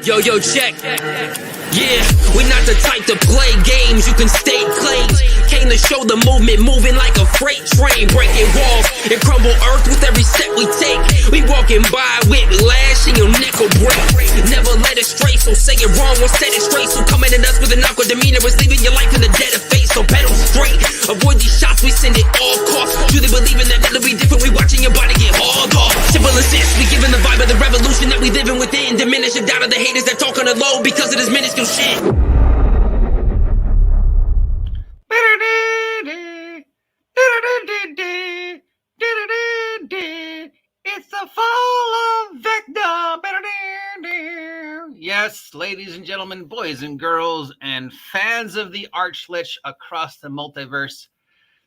Yo, check. Yeah, we're not the type to play games. You can state claims. Came to show the movement moving like a freight train, breaking walls and crumble earth with every step we take. We walking by with lash and your neck will break. Never let it stray, so say it wrong, won't set it straight. So coming at us with an awkward demeanor is leaving your life in the dead of fate. So pedal straight, avoid these shots, we send it all costs. Truly believing that it'll be different, we watching your body get hauled off. Simple as this, we giving the vibe of the revolution that we living within. Diminish the doubt of the haters that talk on the low because of this minuscule shit. It's the fall of Vecna. Yes, ladies and gentlemen, boys and girls, and fans of the Archlich across the multiverse.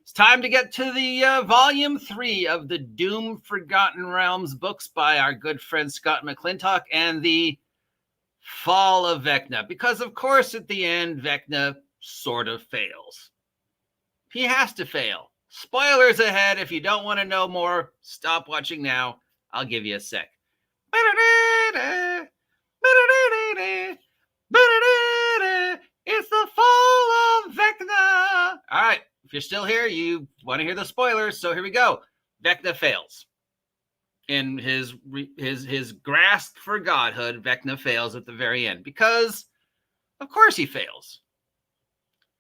It's time to get to the volume 3 of the Doom Forgotten Realms books by our good friend Scott McClintock and the Fall of Vecna. Because, of course, at the end, Vecna sort of fails. He has to fail. Spoilers ahead. If you don't want to know more, stop watching now. I'll give you a sec. It's the fall of Vecna. All right. If you're still here, you want to hear the spoilers. So here we go. Vecna fails. In his grasp for godhood, Vecna fails at the very end. Because, of course, he fails.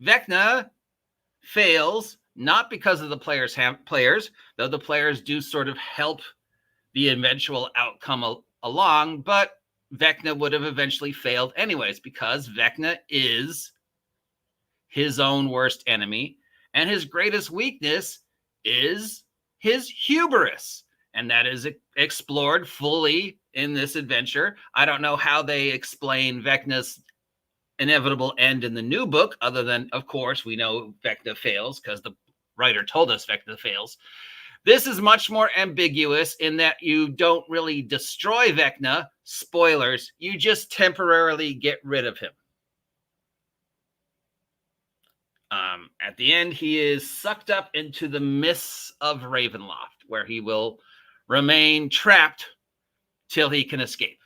Vecna fails not because of the players, though the players do sort of help the eventual outcome along, but Vecna would have eventually failed anyways, because Vecna is his own worst enemy, and his greatest weakness is his hubris, and that is explored fully in this adventure. I don't know how they explain Vecna's inevitable end in the new book, other than, of course, we know Vecna fails because the writer told us Vecna fails. This is much more ambiguous in that you don't really destroy Vecna. Spoilers, you just temporarily get rid of him. At the end, he is sucked up into the mists of Ravenloft, where he will remain trapped till he can escape.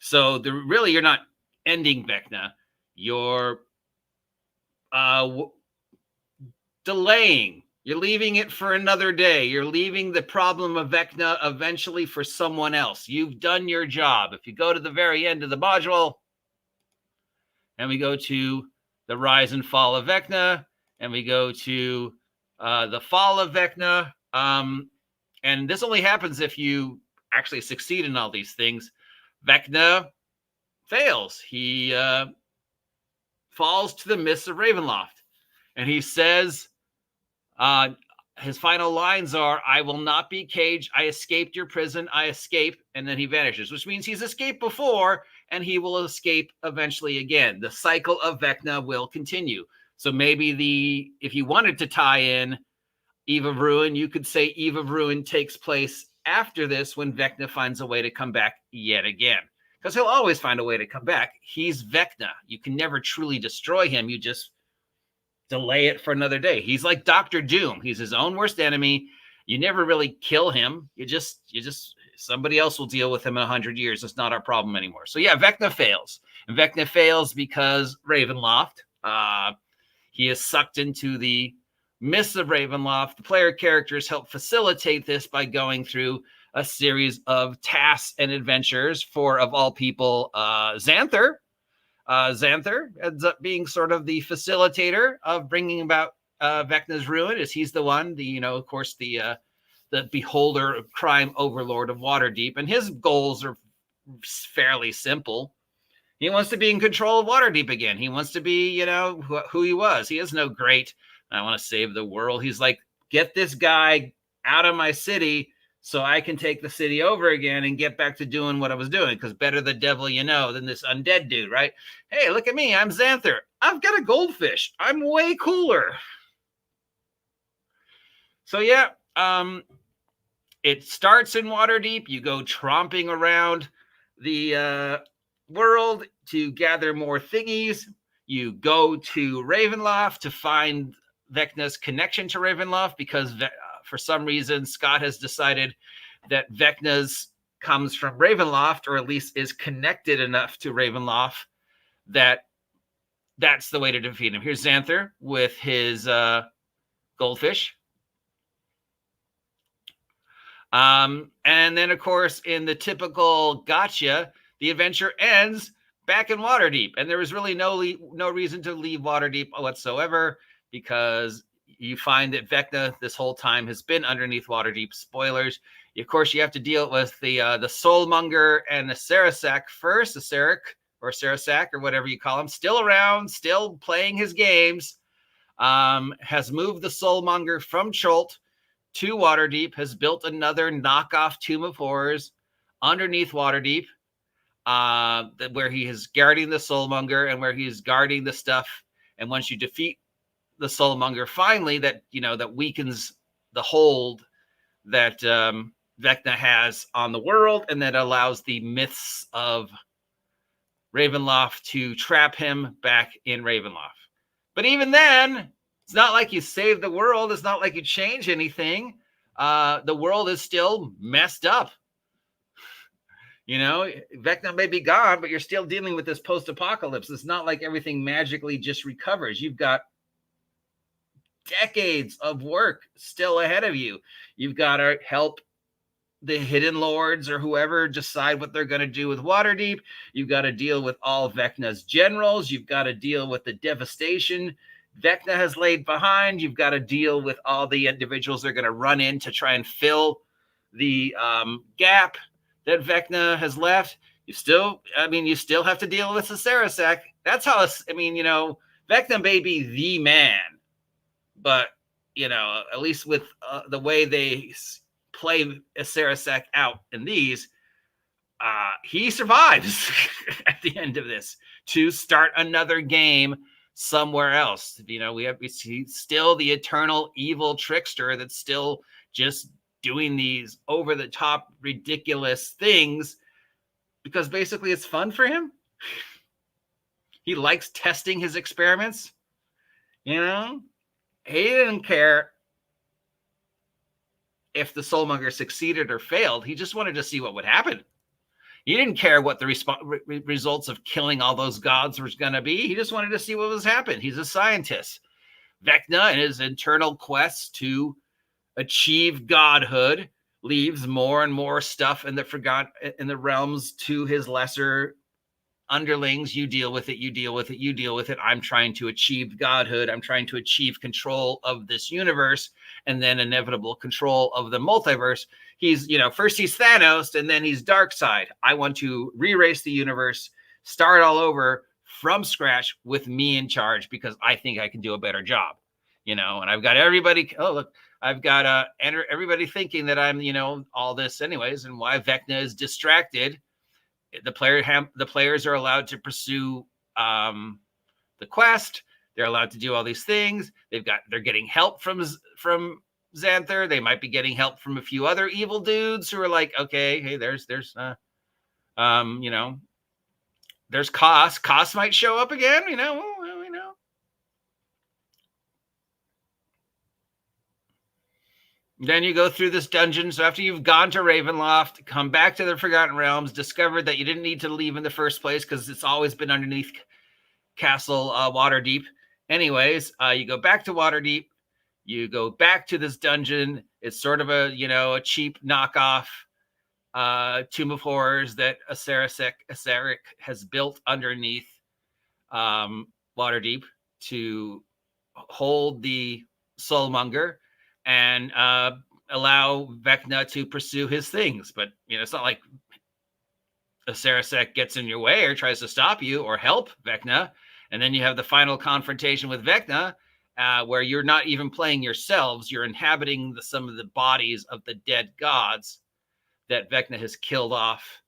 So really, you're not ending Vecna. You're delaying. You're leaving it for another day. You're leaving the problem of Vecna eventually for someone else. You've done your job. If you go to the very end of the module, and we go to the Rise and Fall of Vecna, and we go to the Fall of Vecna, and this only happens if you actually succeed in all these things. Vecna fails. He falls to the mists of Ravenloft, and he says, his final lines are, "I will not be caged. I escaped your prison. I escape." And then he vanishes, which means he's escaped before and he will escape eventually again. The cycle of Vecna will continue. So maybe if you wanted to tie in Eve of Ruin, you could say Eve of Ruin takes place after this when Vecna finds a way to come back yet again. Because he'll always find a way to come back. He's Vecna. You can never truly destroy him. You just delay it for another day. He's like Dr. Doom. He's his own worst enemy. You never really kill him. You just somebody else will deal with him in 100 years. It's not our problem anymore. So yeah, Vecna fails. And Vecna fails because Ravenloft, he is sucked into the mists of Ravenloft. The player characters help facilitate this by going through a series of tasks and adventures for, of all people, Xanther. Xanther ends up being sort of the facilitator of bringing about Vecna's ruin, as he's the one, of course, the beholder of crime overlord of Waterdeep, and his goals are fairly simple. He wants to be in control of Waterdeep again. He wants to be, who he was. He has no great, I want to save the world. He's like, get this guy out of my city so I can take the city over again and get back to doing what I was doing, because better the devil you know than this undead dude, right? Hey, look at me. I'm Xanther. I've got a goldfish. I'm way cooler. So, yeah, it starts in Waterdeep. You go tromping around the world to gather more thingies. You go to Ravenloft to find Vecna's connection to Ravenloft, because for some reason, Scott has decided that Vecna's comes from Ravenloft, or at least is connected enough to Ravenloft that that's the way to defeat him. Here's Xanther with his goldfish. And then, of course, in the typical gotcha, the adventure ends back in Waterdeep. And there was really no reason to leave Waterdeep whatsoever, because you find that Vecna this whole time has been underneath Waterdeep. Spoilers. Of course, you have to deal with the Soulmonger and the Sarasak first, the Sarak or Sarasak or whatever you call him, still around, still playing his games, has moved the Soulmonger from Cholt to Waterdeep, has built another knockoff Tomb of Horrors underneath Waterdeep, where he is guarding the Soulmonger and where he is guarding the stuff. And once you defeat the Soulmonger, finally, that weakens the hold that Vecna has on the world, and that allows the myths of Ravenloft to trap him back in Ravenloft. But even then, it's not like you save the world. It's not like you change anything. The world is still messed up. Vecna may be gone, but you're still dealing with this post-apocalypse. It's not like everything magically just recovers. You've got decades of work still ahead of you. You've got to help the Hidden Lords or whoever decide what they're going to do with Waterdeep. You've got to deal with all Vecna's generals. You've got to deal with the devastation Vecna has laid behind. You've got to deal with all the individuals they're going to run in to try and fill the gap that Vecna has left. You still have to deal with the Sarasak. That's how Vecna may be the man, but at least with the way they play a Sarasak out in these, he survives at the end of this to start another game somewhere else. We see still the eternal evil trickster that's still just doing these over the top ridiculous things because basically it's fun for him. He likes testing his experiments. He didn't care if the Soulmonger succeeded or failed. He just wanted to see what would happen. He didn't care what the results of killing all those gods was going to be. He just wanted to see what was happening. He's a scientist. Vecna, in his internal quest to achieve godhood, leaves more and more stuff in the realms to his lesser underlings. You deal with it. You deal with it. You deal with it. I'm trying to achieve godhood. I'm trying to achieve control of this universe, and then inevitable control of the multiverse. He's, first he's Thanos, and then he's Darkseid. I want to re-race the universe, start all over from scratch with me in charge because I think I can do a better job, and I've got everybody. Oh, look, I've got everybody thinking that I'm, all this anyways, and why Vecna is distracted. The players are allowed to pursue the quest. They're allowed to do all these things. They're getting help from Xanther. They might be getting help from a few other evil dudes who are like, okay, hey, there's Koss. Koss might show up again, Then you go through this dungeon. So after you've gone to Ravenloft, come back to the Forgotten Realms, discovered that you didn't need to leave in the first place because it's always been underneath Castle Waterdeep. Anyways, you go back to Waterdeep. You go back to this dungeon. It's sort of a cheap knockoff Tomb of Horrors that Asarik has built underneath Waterdeep to hold the Soulmonger and allow Vecna to pursue his things. But, it's not like Asarik gets in your way or tries to stop you or help Vecna. And then you have the final confrontation with Vecna, where you're not even playing yourselves. You're inhabiting some of the bodies of the dead gods that Vecna has killed off.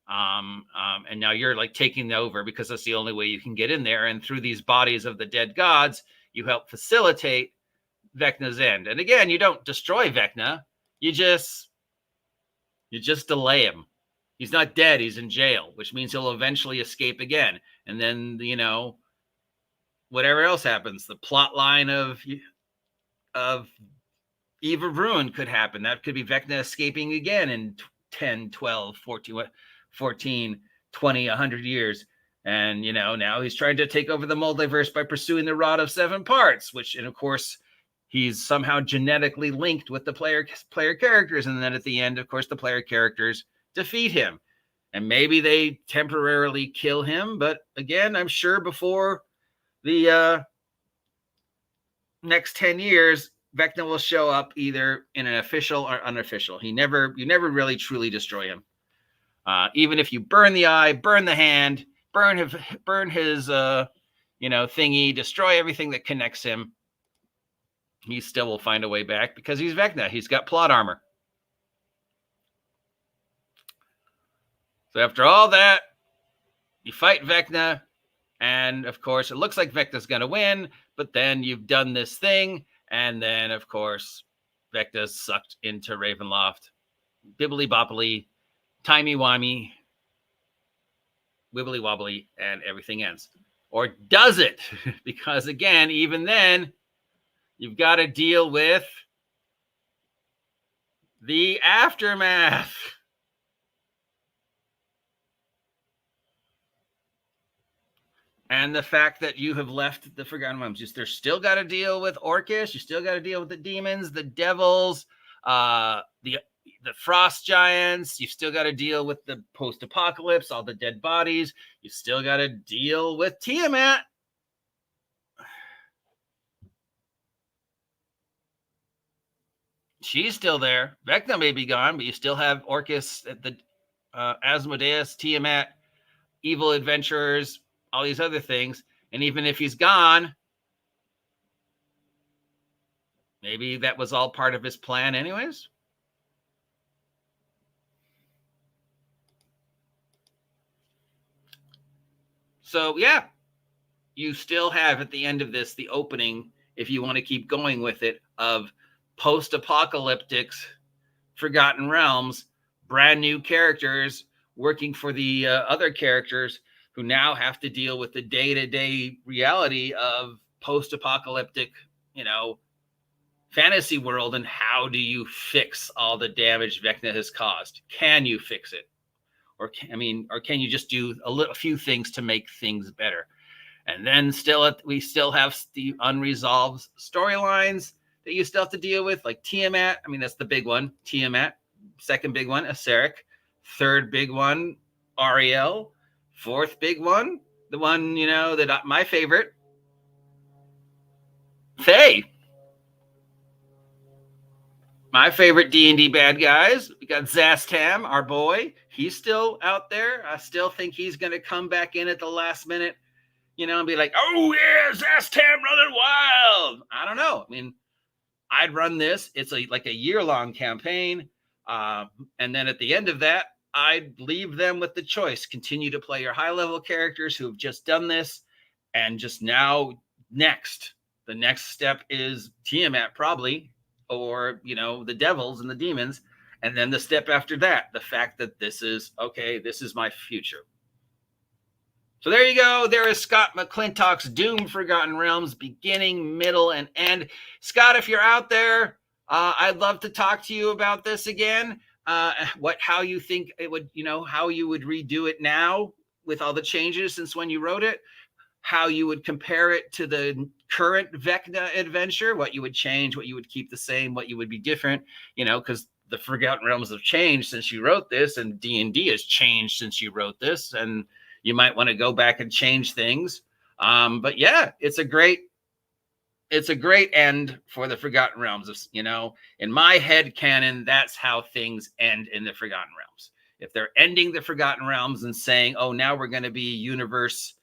And now you're like taking over because that's the only way you can get in there. And through these bodies of the dead gods, you help facilitate Vecna's end. And again, you don't destroy Vecna. You just delay him. He's not dead. He's in jail, which means he'll eventually escape again. And then, whatever else happens, the plot line of Eve of Ruin could happen. That could be Vecna escaping again in 10, 12, 14, 20, 100 years. And, now he's trying to take over the multiverse by pursuing the Rod of Seven Parts, and of course, he's somehow genetically linked with the player characters. And then at the end, of course, the player characters defeat him. And maybe they temporarily kill him. But again, I'm sure before the next 10 years, Vecna will show up either in an official or unofficial. You never really truly destroy him. Even if you burn the eye, burn the hand, burn his thingy, destroy everything that connects him, he still will find a way back because he's Vecna. He's got plot armor. So after all that, you fight Vecna, and of course, it looks like Vecna's going to win, but then you've done this thing, and then, of course, Vecna's sucked into Ravenloft. Bibbly-boppily, timey-wimey, wibbly-wobbly, and everything ends. Or does it? Because, again, even then, you've got to deal with the aftermath. And the fact that you have left the Forgotten Realms. You still got to deal with Orcus. You still got to deal with the demons, the devils, the frost giants. You still got to deal with the post-apocalypse, all the dead bodies. You still got to deal with Tiamat. She's still there. Vecna may be gone, but you still have Orcus, the Asmodeus, Tiamat, evil adventurers, all these other things. And even if he's gone, maybe that was all part of his plan anyways. So, yeah, you still have at the end of this the opening, if you want to keep going with it, of post-apocalyptic Forgotten Realms, brand new characters working for the other characters who now have to deal with the day-to-day reality of post-apocalyptic, fantasy world. And how do you fix all the damage Vecna has caused? Can you fix it? Or can you just do a few things to make things better? And then we still have the unresolved storylines that you still have to deal with, like Tiamat. That's the big one, Tiamat. Second big one, Aseric. Third big one, Ariel. Fourth big one, the one, that my favorite, Faye. My favorite D&D bad guys. We got Zastam, our boy. He's still out there. I still think he's going to come back in at the last minute, and be like, oh, yeah, Zastam running wild. I don't know. I'd run this. It's like a year-long campaign. And then at the end of that, I'd leave them with the choice. Continue to play your high-level characters who have just done this. And just now, the next step is Tiamat probably, or, the devils and the demons. And then the step after that, the fact that this is my future. So there you go. There is Scott McClintock's Doom Forgotten Realms, beginning, middle, and end. Scott, if you're out there, I'd love to talk to you about this again. How you think it would, how you would redo it now with all the changes since when you wrote it, how you would compare it to the current Vecna adventure, what you would change, what you would keep the same, what you would be different, because the Forgotten Realms have changed since you wrote this, and D&D has changed since you wrote this, and you might want to go back and change things. But yeah, it's a great end for the Forgotten Realms. In my head canon, that's how things end in the Forgotten Realms. If they're ending the Forgotten Realms and saying, oh, now we're going to be universe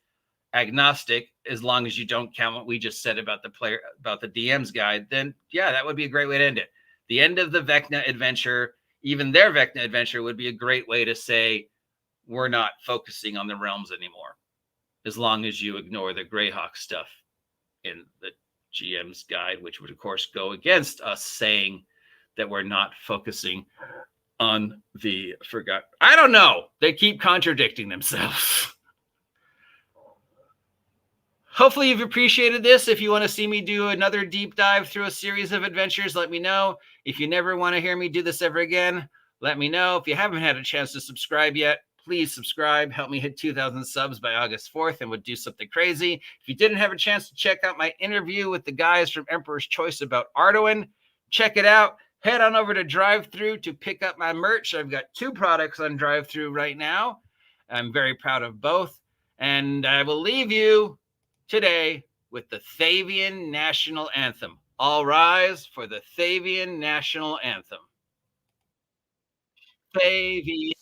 agnostic, as long as you don't count what we just said about the DM's guide, then yeah, that would be a great way to end it. The end of the Vecna adventure, even their Vecna adventure, would be a great way to say, we're not focusing on the realms anymore, as long as you ignore the Greyhawk stuff in the GM's guide, which would, of course, go against us saying that we're not focusing on the Forgotten. I don't know. They keep contradicting themselves. Hopefully you've appreciated this. If you want to see me do another deep dive through a series of adventures, let me know. If you never want to hear me do this ever again, Let me know. If you haven't had a chance to subscribe yet, please subscribe. Help me hit 2,000 subs by August 4th, and we'll do something crazy. If you didn't have a chance to check out my interview with the guys from Emperor's Choice about Arduin, check it out. Head on over to DriveThru to pick up my merch. I've got 2 products on DriveThru right now. I'm very proud of both. And I will leave you today with the Thavian National Anthem. All rise for the Thavian National Anthem. Thavian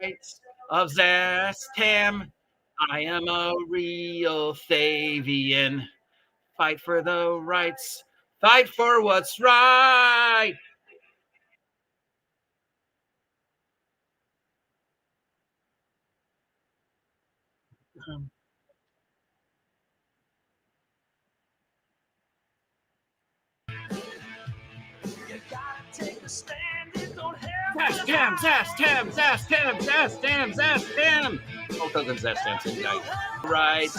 rights of Zastam. I am a real Thavian. Fight for the rights. Fight for what's right. Zastam, Zastam, Zastam, Zastam, Zastam. Hulk Hogan Zastam tonight. Right.